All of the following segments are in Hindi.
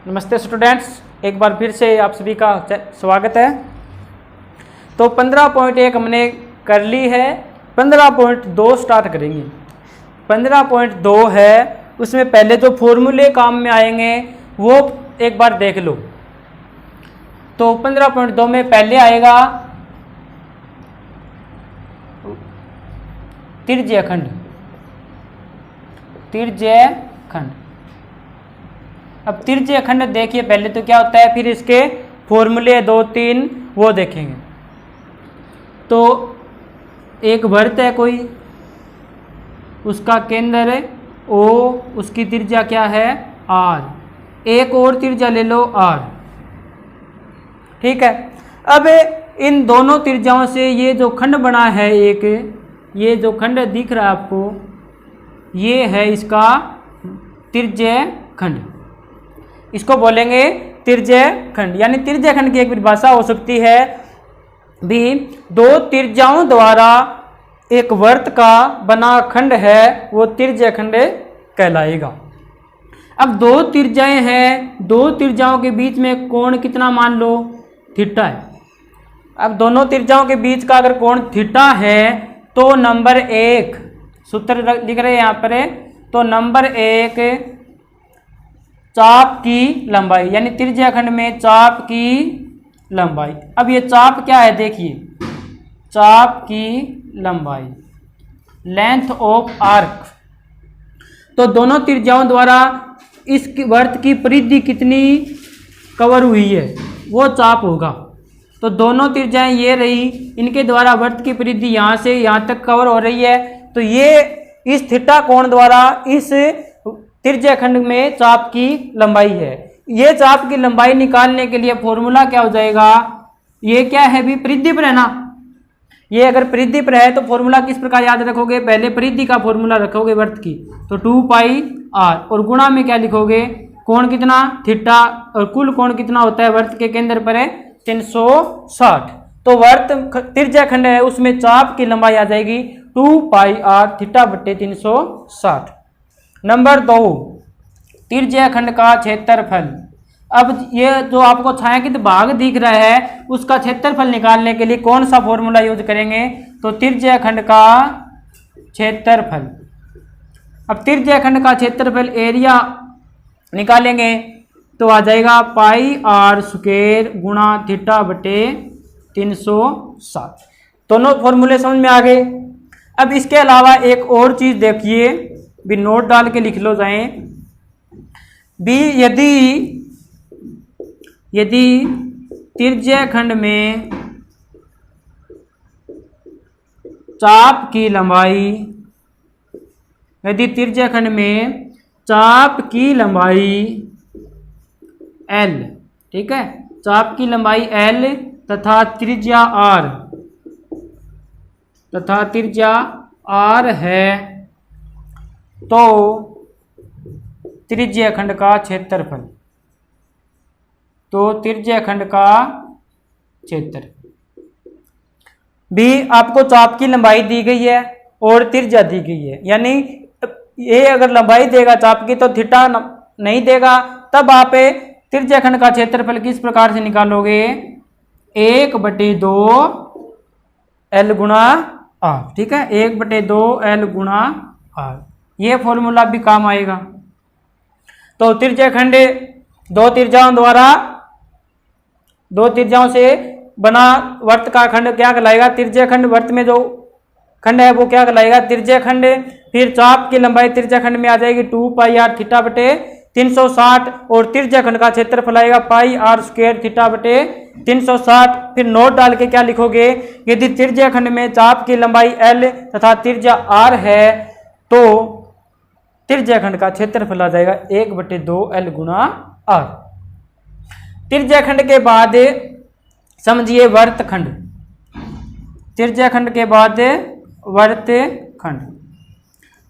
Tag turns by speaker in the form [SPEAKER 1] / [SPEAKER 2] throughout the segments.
[SPEAKER 1] नमस्ते स्टूडेंट्स, एक बार फिर से आप सभी का स्वागत है। तो 15.1 हमने कर ली है, 15.2 स्टार्ट करेंगे। 15.2 है, उसमें पहले जो फॉर्मूले काम में आएंगे वो एक बार देख लो। तो 15.2 में पहले आएगा त्रिज्यखंड। अब त्रिज्यखंड देखिए पहले तो क्या होता है, फिर इसके फॉर्मूले 2-3 वो देखेंगे। तो एक वृत्त है कोई, उसका केंद्र है O, उसकी त्रिज्या क्या है R। एक और त्रिज्या ले लो R, ठीक है। अब इन दोनों त्रिज्याओं से ये जो खंड बना है, ये जो खंड दिख रहा है आपको, ये है इसका त्रिज्यखंड। इसको बोलेंगे त्रिज्यखंड। यानी त्रिज्यखंड की एक परिभाषा हो सकती है भी, दो त्रिज्याओं द्वारा एक वृत्त का बना खंड है वो त्रिज्यखंड कहलाएगा। अब दो त्रिज्याएं हैं, दो त्रिज्याओं के बीच में कोण कितना मान लो थीटा है। अब दोनों त्रिज्याओं के बीच का अगर कोण थीटा है तो नंबर 1 सूत्र लिख रहे हैं यहाँ पर, तो नंबर 1 चाप की लंबाई, यानी त्रिज्यखंड में चाप की लंबाई। अब ये चाप क्या है देखिए, चाप की लंबाई, लेंथ ऑफ आर्क। तो दोनों त्रिज्याओं द्वारा इस वृत्त की परिधि कितनी कवर हुई है वो चाप होगा। तो दोनों त्रिज्याएं ये रही, इनके द्वारा वृत्त की परिधि यहाँ से यहाँ तक कवर हो रही है। तो ये इस थीटा कोण द्वारा इस त्रिज्यखंड में चाप की लंबाई है। ये चाप की लंबाई निकालने के लिए फॉर्मूला क्या हो जाएगा, ये क्या है भी परिधि पर है ना। ये अगर परिधि पर है तो फॉर्मूला किस प्रकार याद रखोगे, पहले परिधि का फॉर्मूला रखोगे वृत्त की, तो 2πr, और गुणा में क्या लिखोगे, कोण कितना थीटा, और कुल कोण कितना होता है वृत्त के केंद्र पर है 360। तो वृत्त त्रिज्यखंड है, उसमें चाप की लंबाई आ जाएगी 2πr थीटा बट्टे 360। नंबर 2, त्रिज्यखंड का क्षेत्रफल। अब ये जो आपको छायांकित भाग दिख रहा है उसका क्षेत्रफल निकालने के लिए कौन सा फॉर्मूला यूज करेंगे, तो त्रिज्यखंड का क्षेत्रफल। अब त्रिज्यखंड का क्षेत्रफल एरिया निकालेंगे तो आ जाएगा πr² गुणा थीटा बटे 360। दोनों फॉर्मूले समझ में आ गए। अब इसके अलावा एक और चीज देखिए, भी नोट डाल के लिख लो जाए भी, यदि त्रिज्यखंड में चाप की लंबाई, यदि त्रिज्यखंड में चाप की लंबाई L, ठीक है, चाप की लंबाई L तथा त्रिज्या R है, तो त्रिज्यखंड का क्षेत्रफल, तो त्रिज्यखंड का क्षेत्र भी आपको चाप की लंबाई दी गई है और त्रिज्या दी गई है। यानी ये अगर लंबाई देगा चाप की तो थीटा नहीं देगा, तब आप त्रिज्यखंड का क्षेत्रफल किस प्रकार से निकालोगे, 1/2 L गुणा R, ठीक है, 1/2 L गुणा R। ये फॉर्मूला भी काम आएगा। तो त्रिज्यखंड दो त्रिज्याओं से बना वृत्त का खंड क्या कहलाएगा, त्रिज्यखंड। वृत्त में जो खंड है वो क्या कहलाएगा, त्रिज्यखंड। फिर चाप की लंबाई त्रिज्यखंड में आ जाएगी 2πr थीटा बटे 360, और त्रिज्यखंड का क्षेत्रफल आएगा πr² थीटा बटे 360। फिर नोट डाल के क्या लिखोगे, यदि त्रिज्यखंड में चाप की लंबाई L तथा त्रिज्या R है तो त्रिज्यखंड का क्षेत्रफल आ जाएगा 1/2 L गुणा R। त्रिज्यखंड के बाद समझिए वृत्तखंड, त्रिज्यखंड के बाद वृत्तखंड।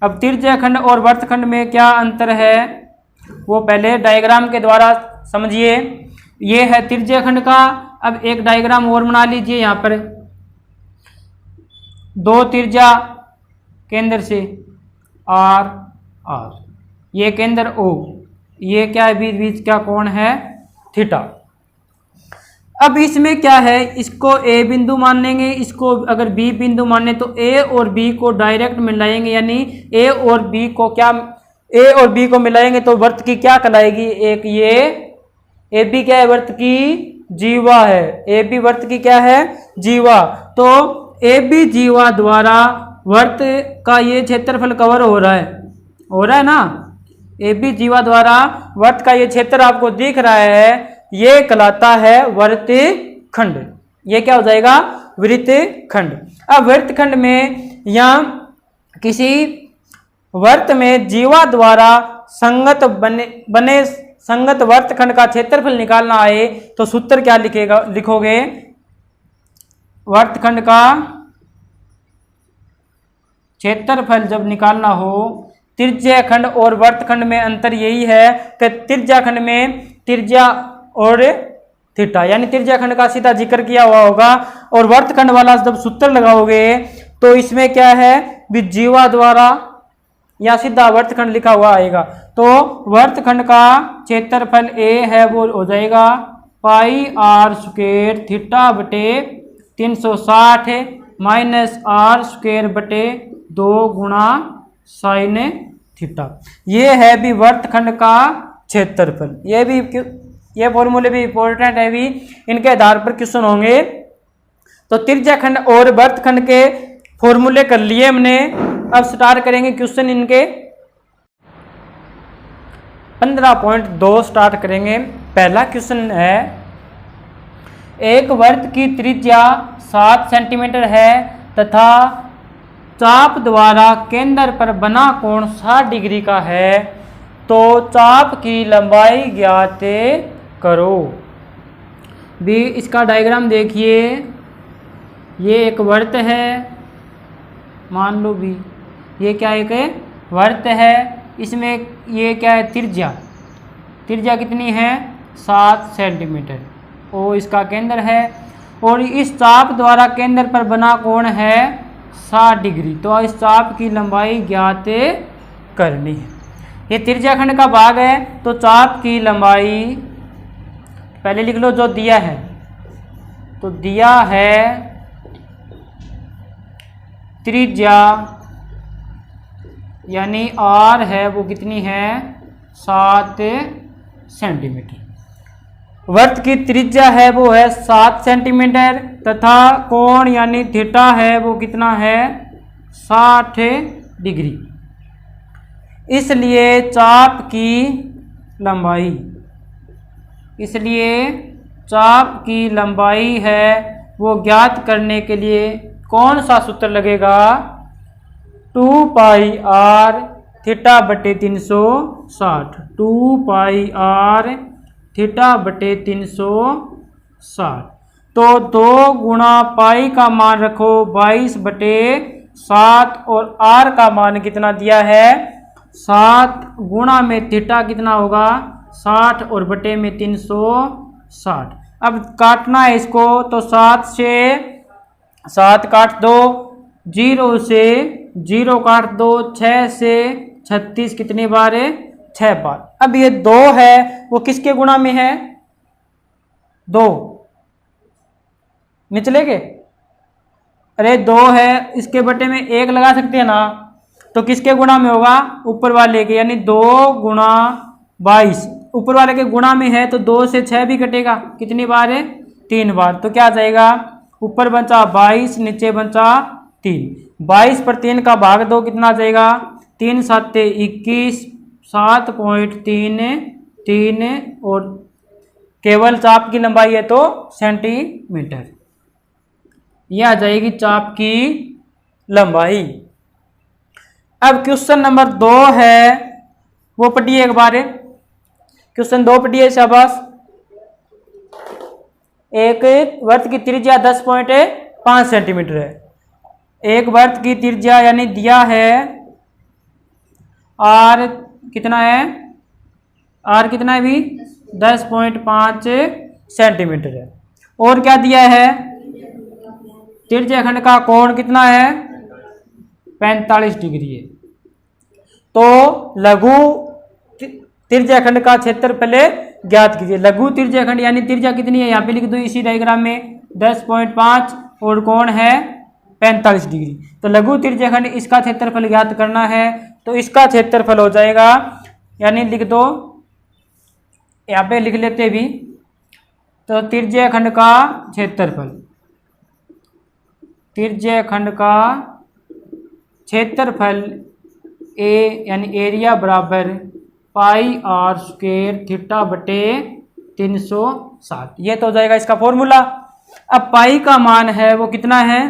[SPEAKER 1] अब त्रिज्यखंड और वृत्तखंड में क्या अंतर है वो पहले डायग्राम के द्वारा समझिए। ये है त्रिज्यखंड का। अब एक डायग्राम और बना लीजिए, यहाँ पर दो त्रिज्या केंद्र से R, ये केंद्र O, ये क्या है, बीच बीच का कोण है थीटा। अब इसमें क्या है, इसको ए बिंदु मान लेंगे, इसको अगर बी बिंदु माने तो ए और बी को डायरेक्ट मिलाएंगे, यानी ए और बी को क्या, ए और बी को मिलाएंगे तो वृत्त की क्या कहलाएगी, एक ये ए बी क्या है, वृत्त की जीवा है, ए बी वृत्त की क्या है, जीवा। तो ए बी जीवा द्वारा वृत्त का ये क्षेत्रफल कवर हो रहा है ना, ए बी जीवा द्वारा वृत्त का ये क्षेत्र आपको दिख रहा है, ये कहलाता है वृत्तखंड। ये क्या हो जाएगा, वृत्तखंड। अब वृत्तखंड में या किसी वृत्त में जीवा द्वारा संगत बने संगत वृत्तखंड का क्षेत्रफल निकालना आए तो सूत्र क्या लिखोगे, वृत्तखंड का क्षेत्रफल जब निकालना हो, त्रिज्या खंड और वृत्तखंड में अंतर यही है कि त्रिज्या खंड में त्रिज्या और थीटा, यानी त्रिज्या खंड का सीधा जिक्र किया हुआ होगा, और वृत्तखंड वाला जब सूत्र लगाओगे तो इसमें क्या है, जीवा द्वारा या सीधा वृत्तखंड लिखा हुआ आएगा। तो वृत्तखंड का क्षेत्रफल ए है वो हो जाएगा पाई आर स्क्वायर थीटा बटे 360 माइनस आर स्क्वायर बटे 2 गुणा साइन थीटा। ये है भी वृत्तखंड का क्षेत्रफल। ये फॉर्मूले भी इंपॉर्टेंट है भी, इनके आधार पर क्वेश्चन होंगे। तो त्रिज्याखंड और वृत्तखंड के फॉर्मूले कर लिए हमने। अब स्टार्ट करेंगे क्वेश्चन इनके 15.2 स्टार्ट करेंगे। पहला क्वेश्चन है, एक वृत्त की त्रिज्या 7 सेंटीमीटर है तथा चाप द्वारा केंद्र पर बना कोण 60 डिग्री का है, तो चाप की लंबाई ज्ञात करो। भी इसका डायग्राम देखिए, ये एक वृत्त है, मान लो भी ये क्या एक वृत्त है, इसमें ये क्या है त्रिज्या कितनी है 7 सेंटीमीटर और इसका केंद्र है, और इस चाप द्वारा केंद्र पर बना कोण है 60 डिग्री। तो इस चाप की लंबाई ज्ञात करनी है। ये त्रिज्याखंड का भाग है, तो चाप की लंबाई पहले लिख लो जो दिया है, तो दिया है त्रिज्या यानी आर है वो कितनी है 7 सेंटीमीटर। वृत्त की त्रिज्या है वो है 7 सेंटीमीटर तथा कोण यानी थीटा है वो कितना है 60 डिग्री। इसलिए चाप की लंबाई है वो ज्ञात करने के लिए कौन सा सूत्र लगेगा, 2 पाई आर थीटा बटे 360, 2 पाई आर थीटा बटे 360। तो 2 गुणा पाई का मान रखो 22 बटे 7 और आर का मान कितना दिया है 7 गुणा में थीटा कितना होगा 60 और बटे में 360। अब काटना है इसको, तो 7 से 7 काट दो, 0 से 0 काट दो, 6 से 36 कितनी बार है 6 बार। अब ये 2 है वो किसके गुणा में है 2 निचले के, अरे 2 है इसके बटे में 1 लगा सकते हैं ना, तो किसके गुणा में होगा ऊपर वाले के, यानी 2 गुणा 22 ऊपर वाले के गुणा में है, तो 2 से 6 भी कटेगा, कितनी बार है 3 बार। तो क्या आ जाएगा ऊपर बचा 22 नीचे बचा 3, 22 पर 3 का भाग 2 कितना आ जाएगा 3 7 21, 7.33 और केवल चाप की लंबाई है तो सेंटीमीटर। यह आ जाएगी चाप की लंबाई। अब क्वेश्चन नंबर 2 है वो पढ़िए एक बार, क्वेश्चन 2 पढ़िए शाबाश। एक वृत्त की त्रिज्या 10.5 सेंटीमीटर है। एक वृत्त की त्रिज्या यानी दिया है आर कितना है, आर कितना है भी 10.5 सेंटीमीटर है, और क्या दिया है त्रिज्याखंड का कोण कितना है 45 डिग्री है। तो लघु त्रिज्या खंड का क्षेत्रफल ज्ञात कीजिए। लघु त्रिज्या खंड यानी त्रिज्या कितनी है, यहाँ पे लिख दो इसी डायग्राम में 10.5 और कोण है 45 डिग्री। तो लघु त्रिज्या खंड इसका क्षेत्रफल ज्ञात करना है, तो इसका क्षेत्रफल हो जाएगा, यानी लिख दो, यहाँ पे लिख लेते भी, तो त्रिज्या खंड का क्षेत्रफल, त्रिज्या खंड का क्षेत्रफल ए यानी एरिया बराबर पाई आर स्क्वायर थीटा बटे 360, ये तो हो जाएगा इसका फॉर्मूला। अब पाई का मान है वो कितना है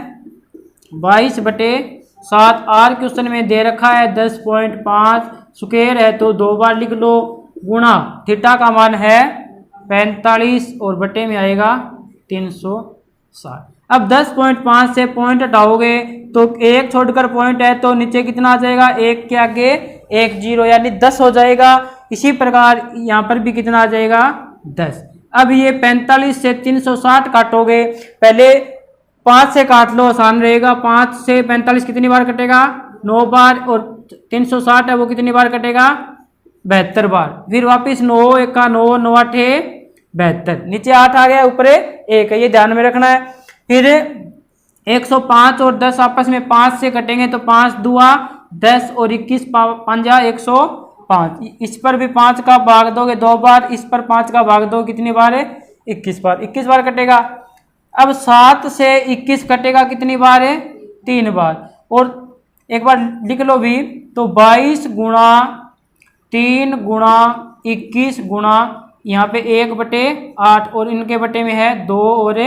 [SPEAKER 1] 22/7, आर क्वेश्चन में दे रखा है 10.5, स्क्वायर है तो 2 बार लिख लो, गुणा थीटा का मान है 45 और बटे में आएगा 360। अब 10.5 से पॉइंट हटाओगे तो एक छोड़कर पॉइंट है तो नीचे कितना आ जाएगा, एक के आगे 1 0 यानी 10 हो जाएगा। इसी प्रकार यहाँ पर भी कितना आ जाएगा 10। अब ये 45 से 360 काटोगे, पहले 5 से काट लो आसान रहेगा, 5 से 45 कितनी बार कटेगा 9 बार, और 360 है वो कितनी बार कटेगा 72 बार। फिर वापिस 9 1 का 9 9 8 72, नीचे 8 आ गया ऊपर 1 है, ये ध्यान में रखना है। फिर 105 और 10 आपस में 5 से कटेंगे तो 5 दुआ 10 और 21 पंजा 105, इस पर भी 5 का भाग दोगे 2 बार, इस पर 5 का भाग दो कितनी बार है 21 बार, 21 बार कटेगा। अब 7 से 21 कटेगा कितनी बार है 3 बार, और एक बार लिख लो भी, तो 22 गुणा 3 गुणा 21 गुणा यहाँ पे 1/8 और इनके बटे में है 2 और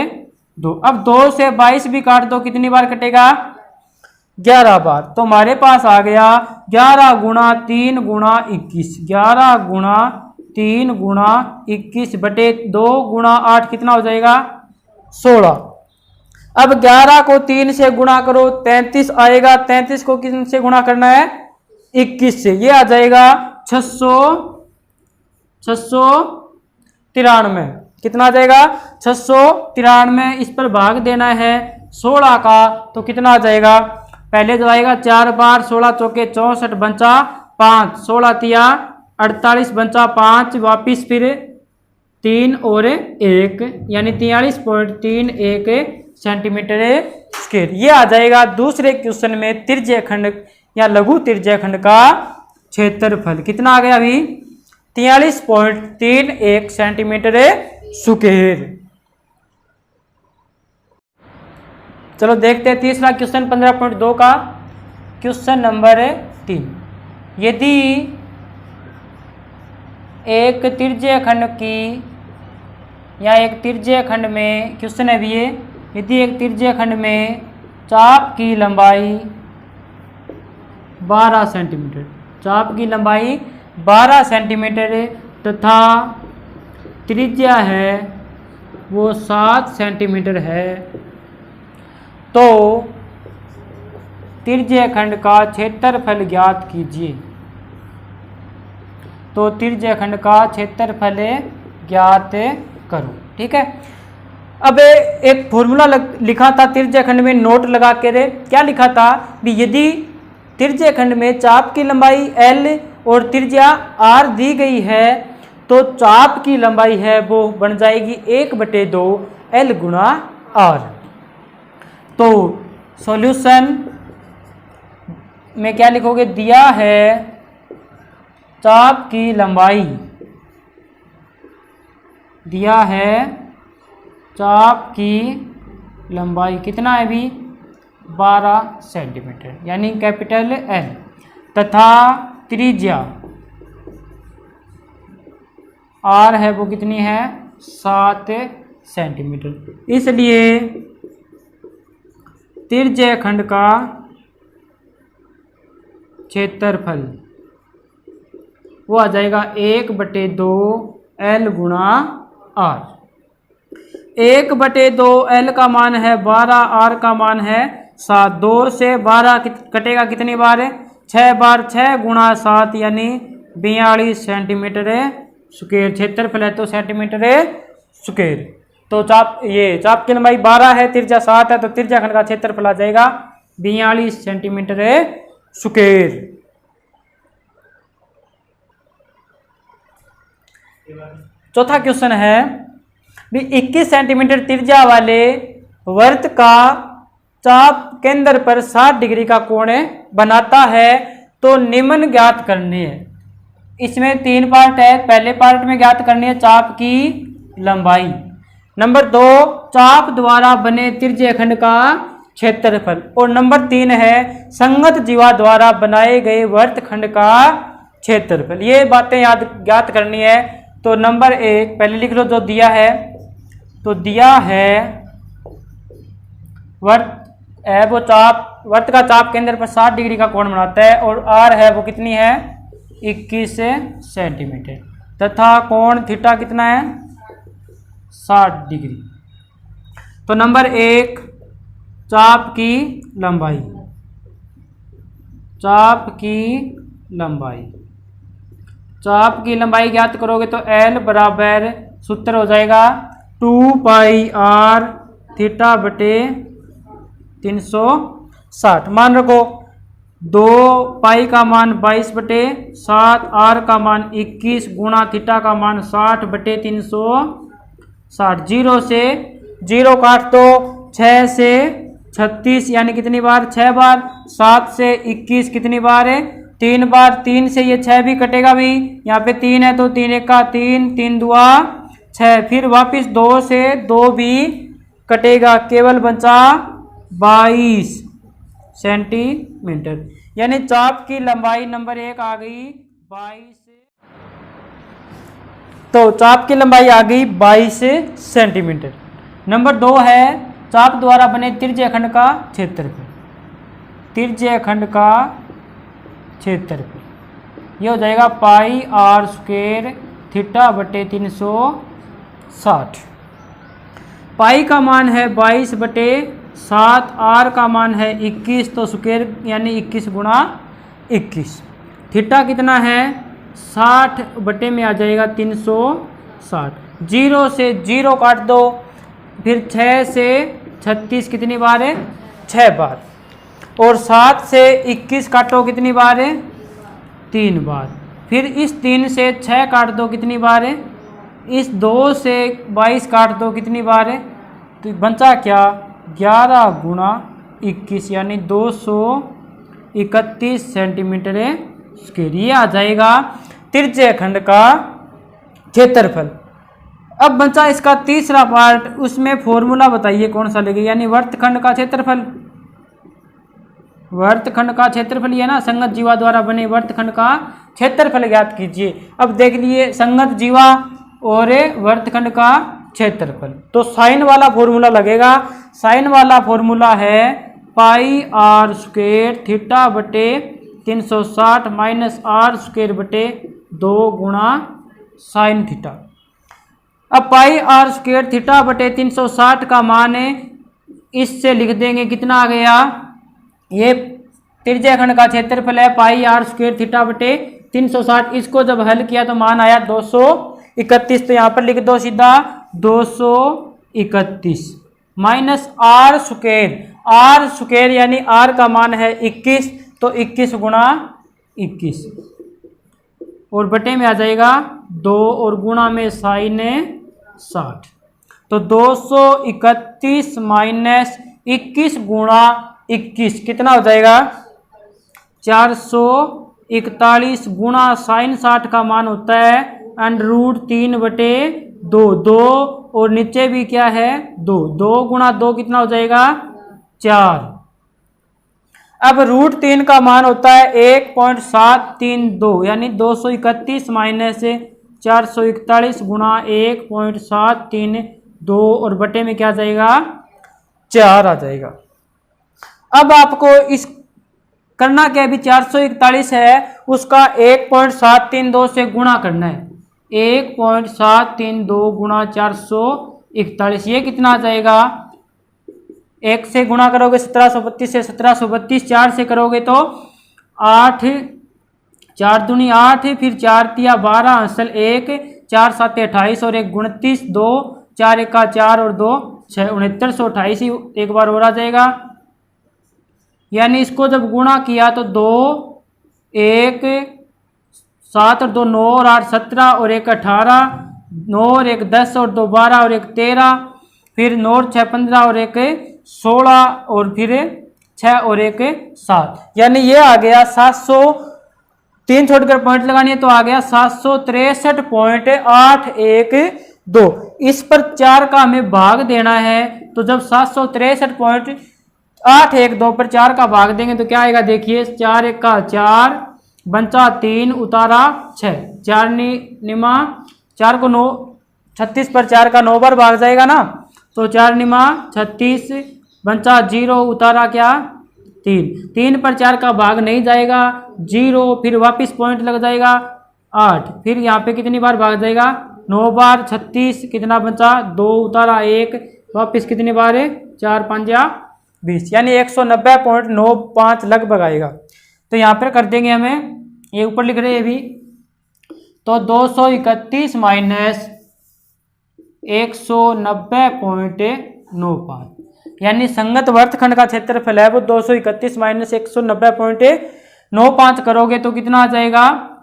[SPEAKER 1] 2। अब 2 से 22 भी काट दो कितनी बार कटेगा 11 बार, तो हमारे पास आ गया 11 गुणा 3 गुणा 21, 11 गुणा 3 गुणा 21 बटे 2 गुणा 8 कितना हो जाएगा 16। अब 11 को 3 से गुणा करो 33 आएगा, 33 को किन से गुणा करना है 21 से, ये आ जाएगा 693, कितना आ जाएगा 693। इस पर भाग देना है 16 का, तो कितना आ जाएगा, पहले जो आएगा 4 बार, 16 चौके 64 बचा 5, 16 तिया 48 बचा 5, वापिस फिर 3 और 1 यानी 43.31 सेंटीमीटर स्क्वायर। ये आ जाएगा दूसरे क्वेश्चन में त्रिज्या खंड या लघु त्रिज्या खंड का क्षेत्रफल कितना आ गया अभी 43.31 सेंटीमीटर स्क्वायर। चलो देखते हैं तीसरा क्वेश्चन 15.2 का। क्वेश्चन नंबर 3, यदि एक त्रिज्या खंड की या एक त्रिज्या खंड में, क्वेश्चन है भी ये, यदि एक त्रिज्या खंड में चाप की लंबाई 12 सेंटीमीटर, चाप की लंबाई 12 सेंटीमीटर तथा त्रिज्या है वो 7 सेंटीमीटर है, तो त्रिज्या खंड का क्षेत्रफल ज्ञात कीजिए। तो त्रिज्या खंड का क्षेत्रफल ज्ञात करो, ठीक है। अब एक फॉर्मूला लिखा था त्रिज्या खंड में, नोट लगा के रे, क्या लिखा था भी, यदि त्रिज्या खंड में चाप की लंबाई L और त्रिज्या R दी गई है तो चाप की लंबाई है वो बन जाएगी 1/2 L गुणा R। तो सॉल्यूशन में क्या लिखोगे, दिया है चाप की लंबाई, दिया है चाप की लंबाई कितना है अभी 12 सेंटीमीटर यानी कैपिटल L, तथा त्रिज्या R है वो कितनी है 7 सेंटीमीटर। इसलिए त्रिज्या खंड का क्षेत्रफल वो आ जाएगा 1/2 L गुणा R। 1/2 L का मान है 12, R का मान है 7, 2 से 12 कटेगा कितनी बार है 6 बार, 6 गुणा 7 यानी 42 सेंटीमीटर स्क्वायर, क्षेत्रफल है तो सेंटीमीटर स्क्वायर। तो चाप की लंबाई 12 है, त्रिज्या 7 है, तो त्रिज्या खंड का क्षेत्रफल आ जाएगा 42 सेंटीमीटर स्क्वायर। चौथा क्वेश्चन है भी 21 सेंटीमीटर त्रिज्या वाले वर्त का चाप केंद्र पर 60 डिग्री का कोण बनाता है तो निम्न ज्ञात करनी है। इसमें 3 पार्ट है। पहले पार्ट में ज्ञात करनी है चाप की लंबाई। नंबर 2 चाप द्वारा बने त्रिज्यखंड का क्षेत्रफल। और नंबर 3 है संगत जीवा द्वारा बनाए गए वर्तखंड का क्षेत्रफल। ये बातें याद ज्ञात करनी है। तो नंबर 1 पहले लिख लो जो दिया है। तो दिया है वर्त है वो चाप, वर्त का चाप केंद्र पर 60 डिग्री का कोण बनाता है और आर है वो कितनी है 21 सेंटीमीटर तथा कोण थीटा कितना है 60 डिग्री। तो नंबर 1 चाप की लंबाई, चाप की लंबाई, चाप की लंबाई ज्ञात करोगे तो L बराबर सूत्र हो जाएगा 2 पाई आर थीटा बटे 360। मान रखो 2 पाई का मान 22 बटे 7, आर का मान 21 गुणा थीटा का मान 60 बटे 360। 0 से 0 काट दो, 6 से 36 यानी कितनी बार 6 बार, 7 से 21 कितनी बार है 3 बार, 3 से ये 6 भी कटेगा भी, यहाँ पे 3 है तो 3 1 का 3, 3 2 6, फिर वापस 2 से 2 भी कटेगा, केवल बचा 22 सेंटीमीटर। यानी चाप की लंबाई नंबर 1 आ गई 22। तो चाप की लंबाई आ गई 22 सेंटीमीटर। नंबर 2 है चाप द्वारा बने त्रिज्यखंड का क्षेत्रफल। त्रिज्यखंड का क्षेत्रफल ये हो जाएगा पाई आर स्क्वायर थीटा बटे 360। पाई का मान है 22 बटे 7, आर का मान है 21 तो स्क्वायर यानी 21 गुणा 21। थीटा कितना है 60 बटे में आ जाएगा 360। 0 से 0 काट दो, फिर 6 से 36 कितनी बार है 6 बार, और 7 से 21 काटो कितनी बार है 3 बार, फिर इस 3 से 6 काट दो कितनी बार है, इस 2 से 22 काट दो कितनी बार है, तो बचा क्या 11 गुणा 21 यानी 231 सेंटीमीटर स्क्वायर। ये आ जाएगा त्रिज्यखंड का क्षेत्रफल। अब बचा इसका तीसरा पार्ट, उसमें फॉर्मूला बताइए कौन सा लगे, यानी वर्तखंड का क्षेत्रफल। वर्तखंड का क्षेत्रफल ये ना संगत जीवा द्वारा बने वर्तखंड का क्षेत्रफल ज्ञात कीजिए। अब देख लिए संगत जीवा और वर्तखंड का क्षेत्रफल, तो साइन वाला फॉर्मूला लगेगा। साइन वाला फॉर्मूला है पाई आर स्क्वायर थीटा बटे 360 माइनस आर स्क्वायर बटे 2 गुणा साइन थीटा। अब पाई आर स्क्वायर थीटा बटे 360 का मान है, इससे लिख देंगे कितना आ गया, ये त्रिज्यखंड का क्षेत्रफल है पाई आर स्क्वायर थीटा बटे 360। इसको जब हल किया तो मान आया 231, तो यहाँ पर लिख दो सीधा 231 minus R square, R square यानी आर का मान है 21 तो 21 गुणा 21 और बटे में आ जाएगा 2 और गुणा में साइन 60, तो 231 माइनस 21 गुणा 21 कितना हो जाएगा 441 गुणा साइन 60 का मान होता है √3 बटे 2, 2 और नीचे भी क्या है 2, 2 गुणा 2 कितना हो जाएगा 4। अब √3 का मान होता है 1.732 यानी 231 माइनस 441 गुणा 1.732 और बटे में क्या जाएगा 4 आ जाएगा। अब आपको इस करना क्या, अभी 441 है उसका 1.732 से गुणा करना है, 1.732 गुणा 441 ये कितना आ जाएगा, 1 से गुणा करोगे 1732 से 1732, 4 से करोगे तो 8, 4 दूनी 8, फिर 4 तिया 12 अंसल 1, 4 7 28 और 1 29, 2 4 1 का 4 और 2 6 6928 ही एक बार और आ जाएगा। यानी इसको जब गुणा किया तो 2 1 7 और 2 9 और 8 17 और 1 18, 9 और 1 10 और 2 12 और 1 13, फिर 9 और 6 15 और 1 16 और फिर 6 और 1 7, यानी ये आ गया 700। 3 छोड़कर पॉइंट लगानी है तो आ गया 763.812। इस पर 4 का हमें भाग देना है, तो जब 763.812 पर 4 का भाग देंगे तो क्या आएगा, देखिए 4 1 का 4, बचा 3, उतारा 6, 4 निमा 4 को 9, 36 पर 4 का 9 बार भाग जाएगा ना, तो 4 निमा 36, बचा 0, उतारा क्या 3, 3 पर 4 का भाग नहीं जाएगा 0, फिर वापस पॉइंट लग जाएगा 8, फिर यहाँ पे कितनी बार भाग जाएगा 9 बार, 36 कितना बचा 2, उतारा 1, वापस कितनी बार है 4 5 या 20, यानी 190.95 लगभग आएगा। तो यहाँ पर कर देंगे हमें, ये ऊपर लिख रहे हैं अभी, तो 231 माइनस 190.95, यानी संगत वर्तखंड का क्षेत्रफल है वो 231 माइनस 190.95 करोगे तो कितना आ जाएगा,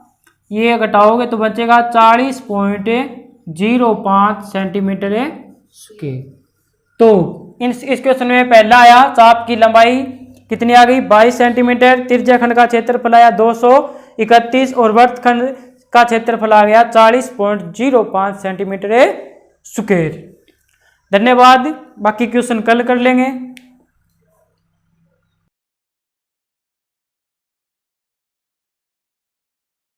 [SPEAKER 1] ये घटाओगे तो बचेगा 40.05 सेंटीमीटर स्क्वायर। तो इस क्वेश्चन में पहला आया चाप की लंबाई कितनी आ गई 22 सेंटीमीटर, त्रिज्या खंड का क्षेत्रफल आया 231 और वर्तखंड का क्षेत्रफल आ गया 40.05 सेंटीमीटर स्क्वायर। धन्यवाद, बाकी क्वेश्चन कल कर लेंगे।